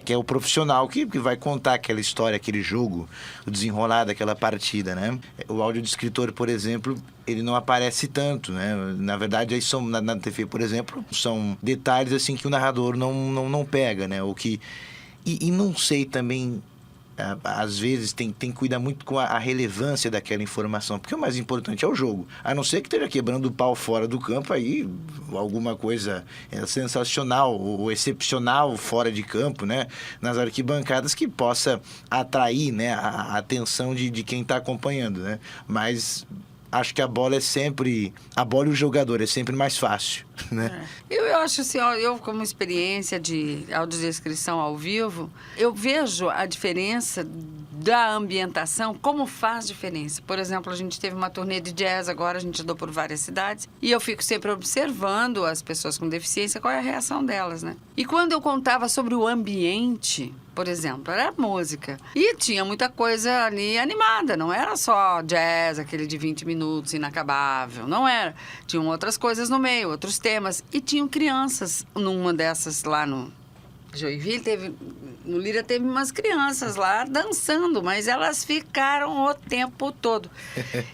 que é o profissional que vai contar aquela história, aquele jogo, o desenrolar daquela partida, né? O audiodescritor, por exemplo, ele não aparece tanto, né? Na verdade, aí são, na TV, por exemplo, são detalhes assim que o narrador não pega, né? E não sei também às vezes tem que cuidar muito com a relevância daquela informação, porque o mais importante é o jogo. A não ser que esteja quebrando o pau fora do campo, aí alguma coisa sensacional ou excepcional fora de campo, né? Nas arquibancadas, que possa atrair, né, a atenção de quem está acompanhando, né? Mas acho que a bola e o jogador é sempre mais fácil, né? Eu acho assim, eu como experiência de audiodescrição ao vivo, eu vejo a diferença da ambientação, como faz diferença. Por exemplo, a gente teve uma turnê de jazz agora, a gente andou por várias cidades, e eu fico sempre observando as pessoas com deficiência, qual é a reação delas, né? E quando eu contava sobre o ambiente, por exemplo, era música. E tinha muita coisa ali animada, não era só jazz, aquele de 20 minutos, inacabável, não era. Tinham outras coisas no meio, outros temas. E tinham crianças numa dessas lá no Joinville, no Lira teve umas crianças lá dançando, mas elas ficaram o tempo todo.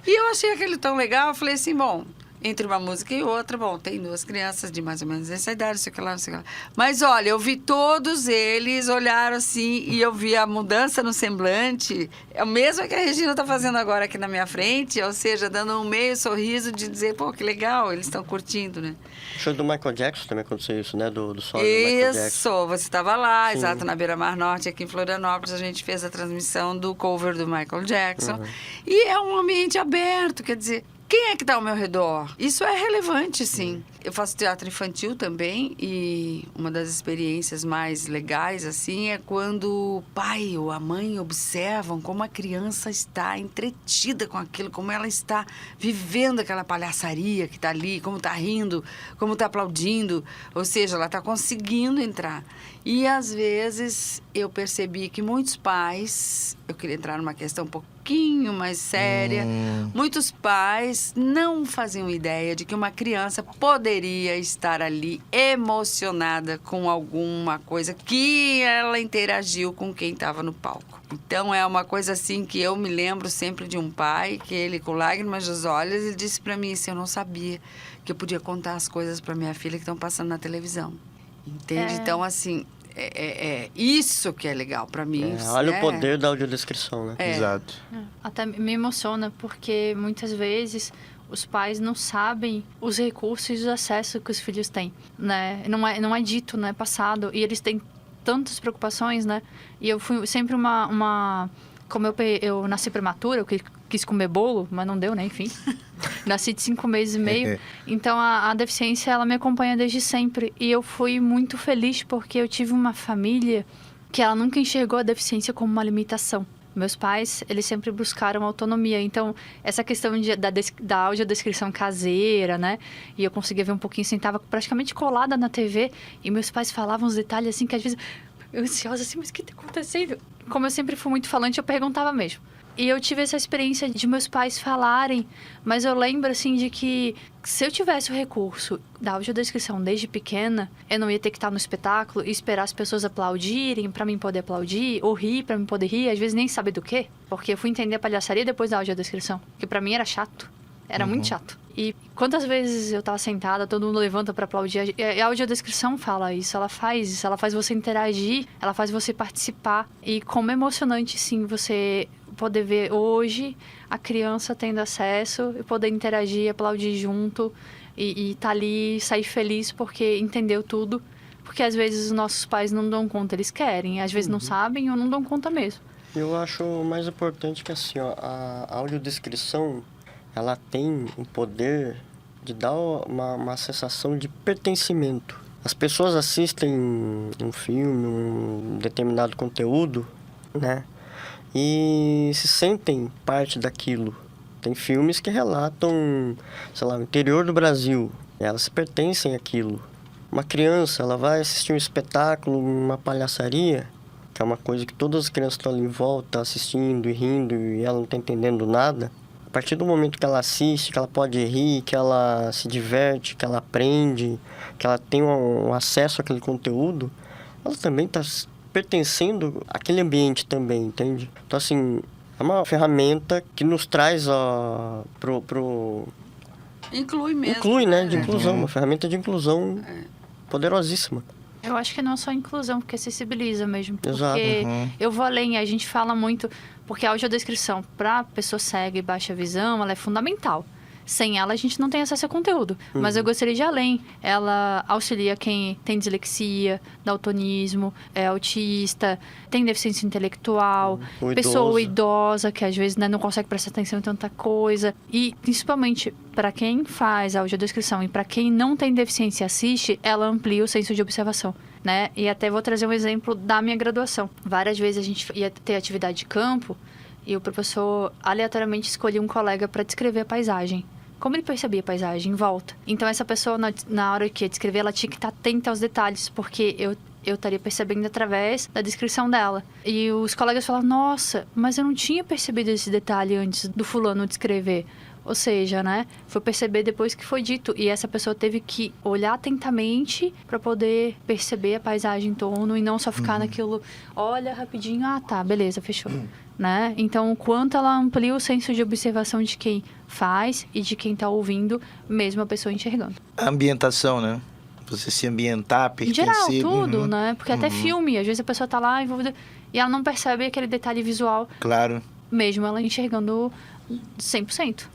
E eu achei aquele tão legal, eu falei assim, bom, entre uma música e outra, bom, tem 2 crianças de mais ou menos essa idade, não sei o que lá, não sei o que lá. Mas, olha, eu vi todos eles, olharam assim, e eu vi a mudança no semblante, é o mesmo que a Regina está fazendo agora aqui na minha frente, ou seja, dando um meio sorriso de dizer, pô, que legal, eles estão curtindo, né? O show do Michael Jackson também aconteceu isso, né? Do solo do Michael Jackson. Isso, você estava lá, Sim. exato, na Beira-Mar Norte, aqui em Florianópolis, a gente fez a transmissão do cover do Michael Jackson. Uhum. E é um ambiente aberto, quer dizer, quem é que está ao meu redor? Isso é relevante, sim. Eu faço teatro infantil também e uma das experiências mais legais, assim, é quando o pai ou a mãe observam como a criança está entretida com aquilo, como ela está vivendo aquela palhaçaria que está ali, como está rindo, como está aplaudindo. Ou seja, ela está conseguindo entrar. E, às vezes, eu percebi que muitos pais... Eu queria entrar numa questão um pouquinho mais séria. Muitos pais não faziam ideia de que uma criança poderia estar ali emocionada com alguma coisa que ela interagiu com quem estava no palco. Então, é uma coisa assim que eu me lembro sempre de um pai, que ele, com lágrimas nos olhos, ele disse para mim assim, eu não sabia que eu podia contar as coisas para minha filha que estão passando na televisão. Entende? Então, assim... É isso que é legal para mim. Olha o poder da audiodescrição, né? Exato. Até me emociona, porque muitas vezes os pais não sabem os recursos e os acessos que os filhos têm, né? Não é dito, não é passado. E eles têm tantas preocupações, né? E eu fui sempre como eu nasci prematura, eu quis comer bolo, mas não deu, né? Enfim. Nasci de 5 meses e meio. Então, a deficiência, ela me acompanha desde sempre. E eu fui muito feliz porque eu tive uma família que ela nunca enxergou a deficiência como uma limitação. Meus pais, eles sempre buscaram autonomia. Então, essa questão da audiodescrição caseira, né? E eu conseguia ver um pouquinho, sentava praticamente colada na TV. E meus pais falavam uns detalhes assim que às vezes... Eu ansiosa assim, mas o que está acontecendo? Como eu sempre fui muito falante, eu perguntava mesmo. E eu tive essa experiência de meus pais falarem, mas eu lembro, assim, de que se eu tivesse o recurso da audiodescrição desde pequena, eu não ia ter que estar no espetáculo e esperar as pessoas aplaudirem para mim poder aplaudir, ou rir para mim poder rir, às vezes nem saber do quê, porque eu fui entender a palhaçaria depois da audiodescrição, que para mim era chato, era muito chato. E quantas vezes eu tava sentada, todo mundo levanta para aplaudir, e a audiodescrição fala isso, ela faz você interagir, ela faz você participar, e como é emocionante, sim, você poder ver hoje a criança tendo acesso e poder interagir, aplaudir junto e tá ali, sair feliz porque entendeu tudo. Porque às vezes os nossos pais não dão conta, eles querem, às vezes não sabem ou não dão conta mesmo. Eu acho mais importante que assim, ó, a audiodescrição, ela tem o poder de dar uma sensação de pertencimento. As pessoas assistem um filme, um determinado conteúdo, né? E se sentem parte daquilo. Tem filmes que relatam, sei lá, o interior do Brasil. Elas se pertencem àquilo. Uma criança, ela vai assistir um espetáculo, uma palhaçaria, que é uma coisa que todas as crianças estão ali em volta, assistindo e rindo, e ela não está entendendo nada. A partir do momento que ela assiste, que ela pode rir, que ela se diverte, que ela aprende, que ela tem um acesso àquele conteúdo, ela também está pertencendo àquele ambiente também, entende? Então, assim, é uma ferramenta que nos traz Inclui mesmo. Inclui, né? De inclusão, uma ferramenta de inclusão poderosíssima. Eu acho que não é só inclusão, porque sensibiliza mesmo. Porque Exato. eu vou além, a gente fala muito... Porque a audiodescrição para pessoa cega e baixa visão, ela é fundamental. Sem ela, a gente não tem acesso a conteúdo. Mas eu gostaria de ir além. Ela auxilia quem tem dislexia, daltonismo, é autista, tem deficiência intelectual, pessoa idosa, que às vezes, né, não consegue prestar atenção em tanta coisa. E, principalmente, para quem faz a audiodescrição e para quem não tem deficiência e assiste, ela amplia o senso de observação. Né? E até vou trazer um exemplo da minha graduação. Várias vezes a gente ia ter atividade de campo e o professor aleatoriamente escolhia um colega para descrever a paisagem. Como ele percebia a paisagem em volta. Então, essa pessoa, na hora que ia descrever, ela tinha que estar atenta aos detalhes, porque eu estaria percebendo através da descrição dela. E os colegas falavam, nossa, mas eu não tinha percebido esse detalhe antes do fulano descrever. Ou seja, né, foi perceber depois que foi dito. E essa pessoa teve que olhar atentamente para poder perceber a paisagem em torno e não só ficar naquilo, olha rapidinho, tá, beleza, fechou. Né? Então, o quanto ela amplia o senso de observação de quem faz e de quem está ouvindo, mesmo a pessoa enxergando. A ambientação, né? Você se ambientar, pertencer... Em geral, tudo, né? Porque até filme, às vezes a pessoa está lá envolvida e ela não percebe aquele detalhe visual. Claro. Mesmo ela enxergando 100%.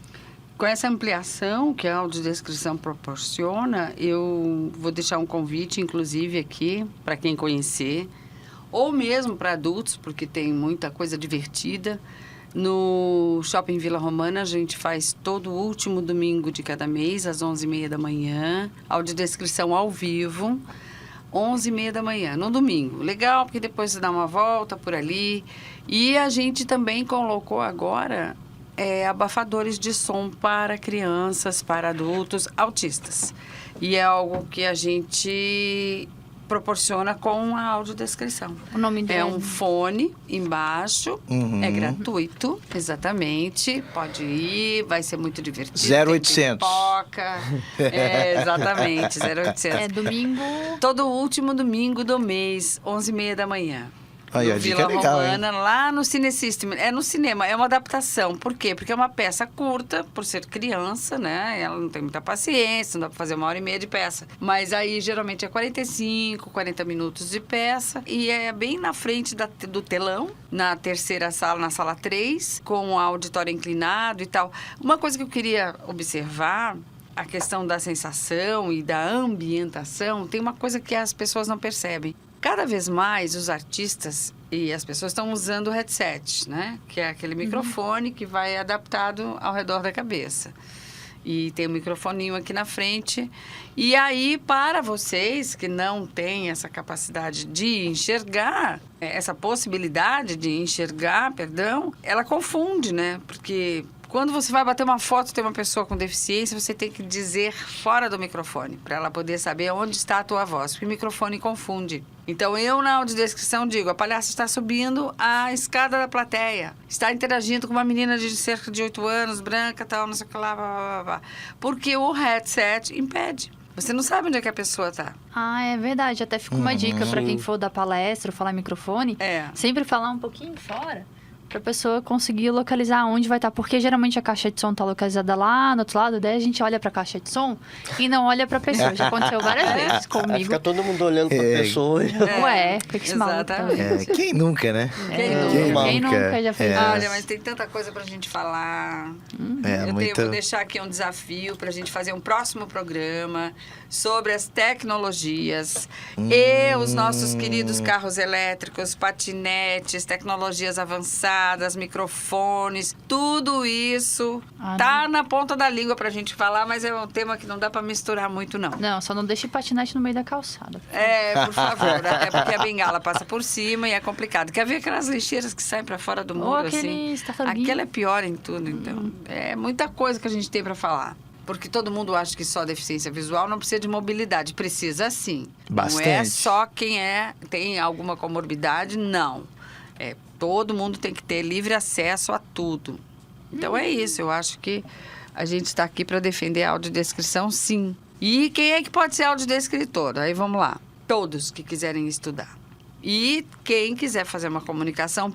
Com essa ampliação que a audiodescrição proporciona, eu vou deixar um convite, inclusive, aqui, para quem conhecer, ou mesmo para adultos, porque tem muita coisa divertida. No Shopping Vila Romana, a gente faz todo o último domingo de cada mês, às 11h30 da manhã, audiodescrição ao vivo, 11h30 da manhã, no domingo. Legal, porque depois você dá uma volta por ali. E a gente também colocou agora... abafadores de som para crianças, para adultos autistas. E é algo que a gente proporciona com a audiodescrição. O nome dele? É um fone embaixo, é gratuito, exatamente. Pode ir, vai ser muito divertido. 0800. Pipoca. Exatamente, 0800. É domingo... Todo último domingo do mês, 11h30 da manhã. Aí, no a dica Vila é legal, Romana, hein? lá no Cine System. É no cinema, é uma adaptação. Por quê? Porque é uma peça curta, por ser criança, né? Ela não tem muita paciência, não dá pra fazer 1h30 de peça. Mas aí, geralmente, é 45, 40 minutos de peça. E é bem na frente do telão, na terceira sala, na sala 3, com o auditório inclinado e tal. Uma coisa que eu queria observar... A questão da sensação e da ambientação, tem uma coisa que as pessoas não percebem. Cada vez mais os artistas e as pessoas estão usando o headset, né? Que é aquele microfone que vai adaptado ao redor da cabeça. E tem um microfoninho aqui na frente. E aí, para vocês que não têm essa capacidade de enxergar, essa possibilidade de enxergar, ela confunde, né? Porque... Quando você vai bater uma foto, tem uma pessoa com deficiência, você tem que dizer fora do microfone, para ela poder saber onde está a tua voz, porque o microfone confunde. Então, eu na audiodescrição digo, a palhaça está subindo a escada da plateia, está interagindo com uma menina de cerca de 8 anos, branca, tal, não sei o que lá, blá, blá, blá, porque o headset impede. Você não sabe onde é que a pessoa está. É verdade. Até fica uma dica para quem for dar palestra ou falar microfone, sempre falar um pouquinho fora. Pra pessoa conseguir localizar onde vai estar. Porque geralmente a caixa de som tá localizada lá no outro lado, daí a gente olha pra caixa de som e não olha pra pessoa. Já aconteceu várias vezes comigo. Aí fica todo mundo olhando pra pessoa. Ué, o que esse maluco tá vendo? Quem nunca, né? Quem nunca já fez? Olha, mas tem tanta coisa pra gente falar. Eu vou deixar aqui um desafio pra gente fazer um próximo programa sobre as tecnologias e os nossos queridos carros elétricos, patinetes, tecnologias avançadas, microfones, tudo isso tá na ponta da língua pra gente falar, mas é um tema que não dá pra misturar muito, não. Não, só não deixe patinete no meio da calçada. Por favor. É porque a bengala passa por cima e é complicado. Quer ver aquelas lixeiras que saem pra fora do muro, assim? Aquela é pior em tudo, então. É muita coisa que a gente tem pra falar. Porque todo mundo acha que só deficiência visual não precisa de mobilidade. Precisa sim. Bastante. Não é só quem tem alguma comorbidade, não. Todo mundo tem que ter livre acesso a tudo. Então é isso, eu acho que a gente está aqui para defender a audiodescrição, sim. E quem é que pode ser audiodescritor? Aí vamos lá. Todos que quiserem estudar. E quem quiser fazer uma comunicação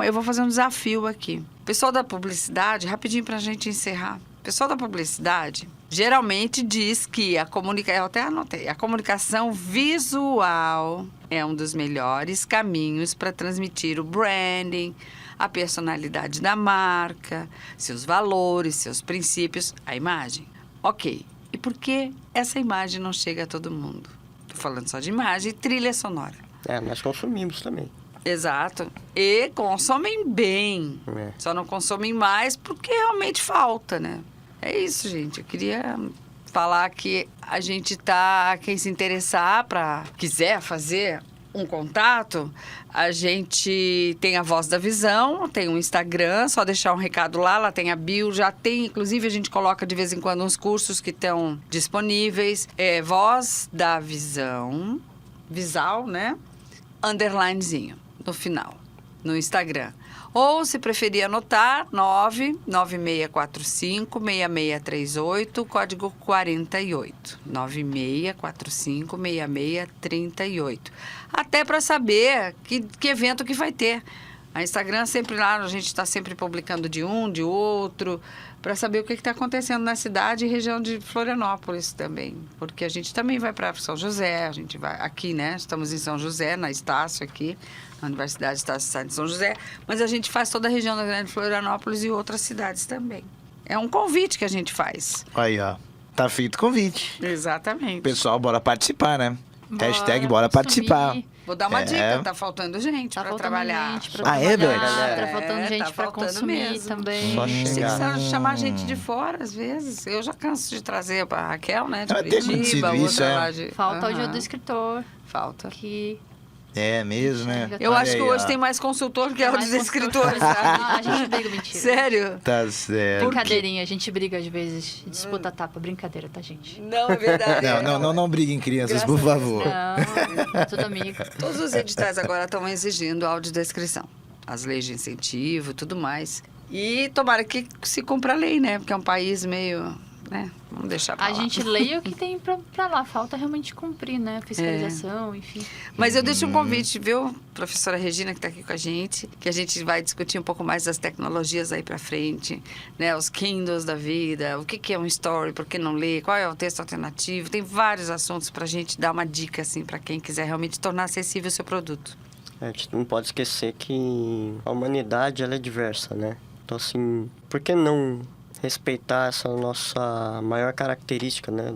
eu vou fazer um desafio aqui. Pessoal da publicidade, rapidinho para a gente encerrar. Pessoal da publicidade, geralmente diz que eu até anotei, a comunicação visual é um dos melhores caminhos para transmitir o branding, a personalidade da marca, seus valores, seus princípios, a imagem. Ok, e por que essa imagem não chega a todo mundo? Estou falando só de imagem e trilha sonora. Nós consumimos também. Exato. E consomem bem. Só não consomem mais porque realmente falta, né? É isso, gente. Eu queria falar que a gente tá... Quem se interessar quiser fazer um contato, a gente tem a Voz da Visão, tem um Instagram, só deixar um recado lá tem a bio, já tem, inclusive a gente coloca de vez em quando uns cursos que estão disponíveis. É Voz da Visão, Visal, né? Underlinezinho no final, no Instagram. Ou, se preferir anotar, 99645-6638, código 48. 9645-6638. Até para saber que evento que vai ter. A Instagram sempre lá, a gente está sempre publicando de um, de outro, para saber o que está acontecendo na cidade e região de Florianópolis também. Porque a gente também vai para São José, a gente vai aqui, né? Estamos em São José, na Estácio aqui, na Universidade Estácio de São José, mas a gente faz toda a região da Grande Florianópolis e outras cidades também. É um convite que a gente faz. Aí, ó. Tá feito o convite. Exatamente. Pessoal, bora participar, né? Hashtag bora participar. Vou dar uma dica, tá faltando gente para trabalhar. É, Beth? Tá faltando gente para consumir mesmo. também. Só Tem chegar. que chamar gente de fora, às vezes. Eu já canso de trazer a Raquel, né? De Tem acontecido Curitiba, isso, outra lá de... Falta o dia do escritor. Falta. Que... É mesmo, né? Eu Olha acho que aí, hoje ó. tem mais consultor que áudio de escritor. A gente briga, mentira. Sério? Tá certo. Brincadeirinha, a gente briga às vezes. Disputa a tapa, brincadeira, tá, gente? Não, é verdade. Não briguem, crianças, por favor. Não, tudo amigo. Todos os editais agora estão exigindo audiodescrição. As leis de incentivo, tudo mais. E tomara que se cumpra a lei, né? Porque é um país meio... né? Vamos deixar pra lá. A gente lê o que tem pra lá. Falta realmente cumprir, né? Fiscalização, enfim. Mas eu deixo um convite, viu? Professora Regina, que está aqui com a gente, que a gente vai discutir um pouco mais das tecnologias aí para frente, né? Os Kindles da vida, o que é um story, por que não ler, qual é o texto alternativo. Tem vários assuntos para a gente dar uma dica, assim, para quem quiser realmente tornar acessível o seu produto. A gente não pode esquecer que a humanidade, ela é diversa, né? Então, assim, por que não respeitar essa nossa maior característica, né,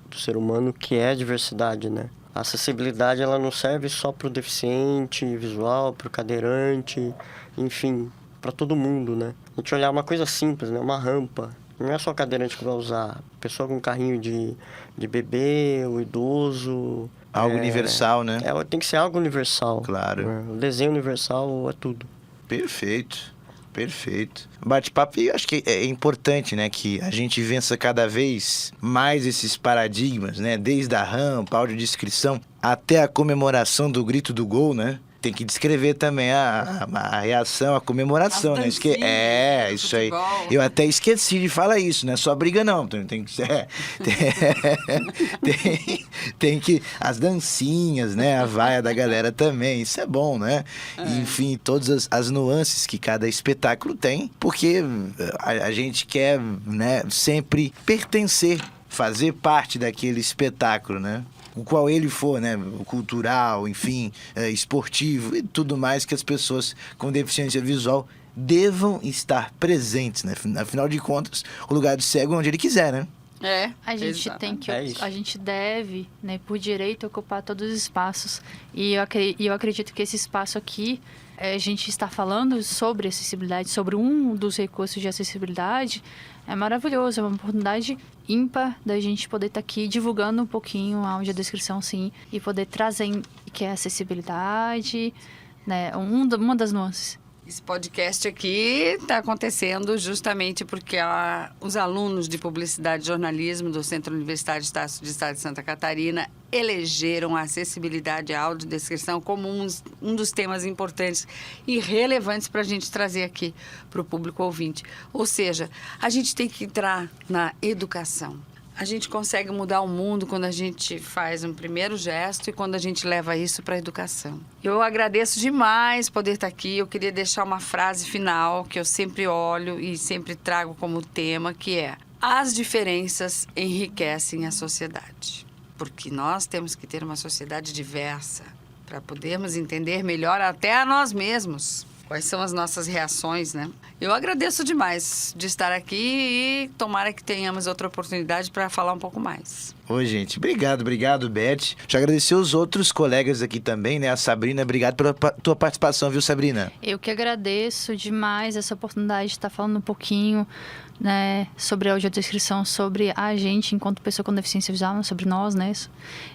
do ser humano, que é a diversidade, né? A acessibilidade, ela não serve só para o deficiente visual, para o cadeirante, enfim, para todo mundo, né? A gente olhar uma coisa simples, né, uma rampa. Não é só o cadeirante que vai usar. Pessoa com carrinho de bebê, o idoso... Algo universal, né? Tem que ser algo universal. Claro. Né? O desenho universal é tudo. Perfeito. Bate-papo, e eu acho que é importante, né, que a gente vença cada vez mais esses paradigmas, né, desde a rampa, a audiodescrição, até a comemoração do grito do gol, né? Tem que descrever também a reação, a comemoração, né? Isso isso aí. Eu até esqueci de falar isso, não é só briga não. Tem que... As dancinhas, né? A vaia da galera também, isso é bom, né? Enfim, todas as nuances que cada espetáculo tem, porque a gente quer, né, sempre pertencer, fazer parte daquele espetáculo, né? O qual ele for, né, cultural, enfim, esportivo e tudo mais, que as pessoas com deficiência visual devam estar presentes, né? Afinal de contas, o lugar do cego é onde ele quiser, né? A gente a gente deve, né, por direito, ocupar todos os espaços. E eu acredito que esse espaço aqui, a gente está falando sobre acessibilidade, sobre um dos recursos de acessibilidade, é maravilhoso, é uma oportunidade ímpar da gente poder estar aqui divulgando um pouquinho a audiodescrição, sim, e poder trazer que é a acessibilidade, né, uma das nuances. Esse podcast aqui está acontecendo justamente porque os alunos de Publicidade e Jornalismo do Centro Universitário de Estado de Santa Catarina elegeram a acessibilidade à audiodescrição como um dos temas importantes e relevantes para a gente trazer aqui para o público ouvinte. Ou seja, a gente tem que entrar na educação. A gente consegue mudar o mundo quando a gente faz um primeiro gesto e quando a gente leva isso para a educação. Eu agradeço demais poder estar aqui. Eu queria deixar uma frase final que eu sempre olho e sempre trago como tema, que é: As diferenças enriquecem a sociedade, porque nós temos que ter uma sociedade diversa para podermos entender melhor até a nós mesmos. Quais são as nossas reações, né? Eu agradeço demais de estar aqui e tomara que tenhamos outra oportunidade para falar um pouco mais. Oi, gente. Obrigado, Beth. Deixa eu agradecer os outros colegas aqui também, né? A Sabrina, obrigado pela tua participação, viu, Sabrina? Eu que agradeço demais essa oportunidade de estar falando um pouquinho, né, sobre a audiodescrição, sobre a gente enquanto pessoa com deficiência visual, sobre nós, né?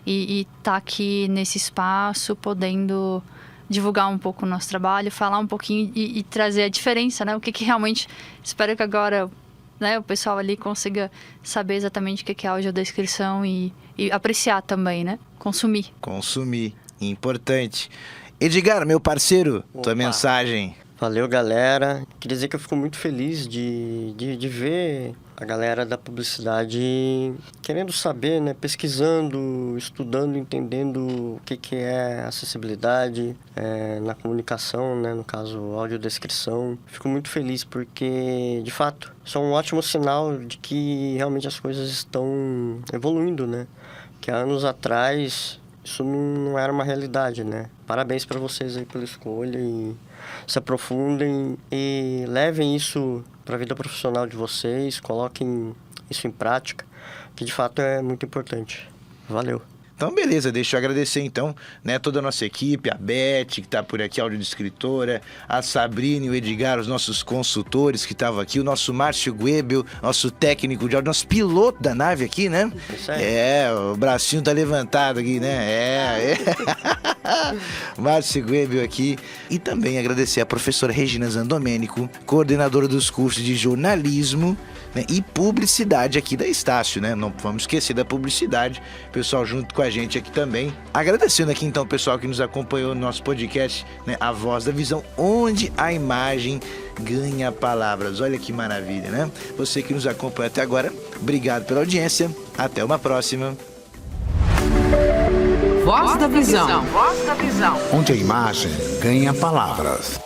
E tá aqui nesse espaço, podendo divulgar um pouco o nosso trabalho, falar um pouquinho e trazer a diferença, né? O que realmente... Espero que agora, né, o pessoal ali consiga saber exatamente o que é a audiodescrição e apreciar também, né? Consumir. Importante. Edgar, meu parceiro, tua mensagem. Valeu, galera. Queria dizer que eu fico muito feliz de ver a galera da publicidade querendo saber, né? Pesquisando, estudando, entendendo o que é acessibilidade na comunicação, né? No caso, audiodescrição. Fico muito feliz porque, de fato, isso é um ótimo sinal de que realmente as coisas estão evoluindo, né? Que há anos atrás isso não era uma realidade, né? Parabéns para vocês aí pela escolha e se aprofundem e levem isso para a vida profissional de vocês, coloquem isso em prática, que de fato é muito importante. Valeu! Então, beleza, deixa eu agradecer, então, né, toda a nossa equipe, a Beth, que está por aqui, a audiodescritora, a Sabrina e o Edgar, os nossos consultores que estavam aqui, o nosso Márcio Guebel, nosso técnico de áudio, nosso piloto da nave aqui, né? Isso aí. O bracinho tá levantado aqui, né? Márcio Guebel aqui. E também agradecer a professora Regina Zandomênico, coordenadora dos cursos de jornalismo, né, e publicidade aqui da Estácio, né? Não vamos esquecer da publicidade, pessoal junto com a gente aqui também. Agradecendo aqui então o pessoal que nos acompanhou no nosso podcast, né, A Voz da Visão, onde a imagem ganha palavras. Olha que maravilha, né? Você que nos acompanha até agora, obrigado pela audiência. Até uma próxima. Voz da Visão. Voz da Visão. Onde a imagem ganha palavras.